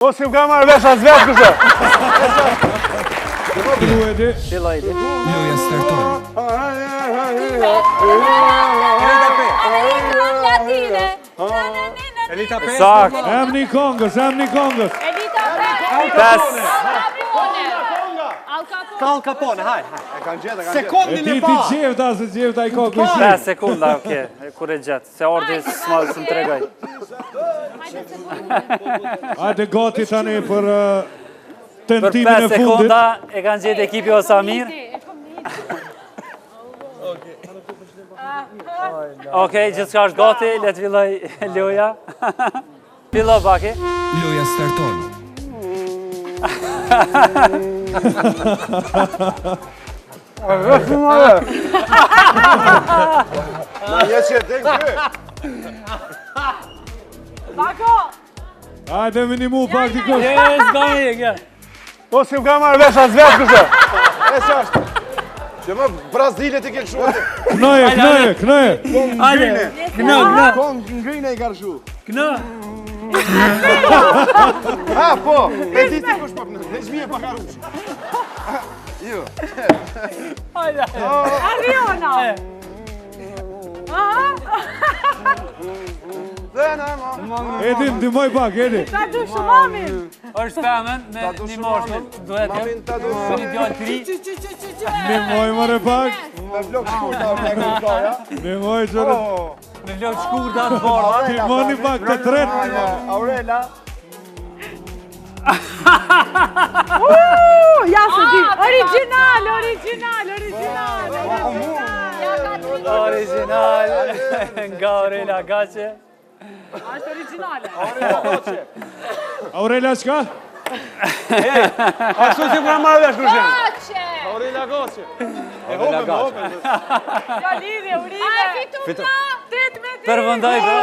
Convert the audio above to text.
O si më ka marrë vesh as vetë kështë. Loja starton. Elita Pe. Sakt. Emni Kongës. Elita Pe. Pes. Al Capone, haj. E kanë gjetë. E Sekondin ti e ti parë. gjevta se gjevta i ka 5 kështu. sekunda, oke, kur e gjetë. Se ordi s'më të tregoj. Hajde gati tani për Për tentimin 5 e fundit. sekunda e kanë gjetë ekipi Osamir. Okej, gjithçka është gati, le të filloj loja. Fillo Baki. Loja starton. Bako! Hajde minimu pak dikush. Yes, gani, gja. O si më ka marrë vesh as vetë kështë. E që është? Që më Brazilet i ke këshu atë. Knoje. Hajde, gna. Kong ngrinë i ka këshu. Gna. Ha, po, e di ti kush po përnë. E shmije pa karush. Jo. Ariona! Edi, ndimoj pak, Edi. Ta du shumamin! Është femën me një moshkull, duhet Mamin ta du. me një djallë të ri. Ndimoj mëre pak. Me vlog shkurta me kërkoja. Ndimoj qërë. Me vlog shkurta të borda. Ndimoni pak të tret. Aurela. Ja se di! Original! Original. Nga Aurela Gace. Ashtë originale! Aurela qka? Ashtu si pra marrë vesh kërshim. Gace! Aurela Goqe. E Aurela hope, Gace. Jo lidhje, urime! A, fitu na! 8 me 10! Përvëndoj, bro.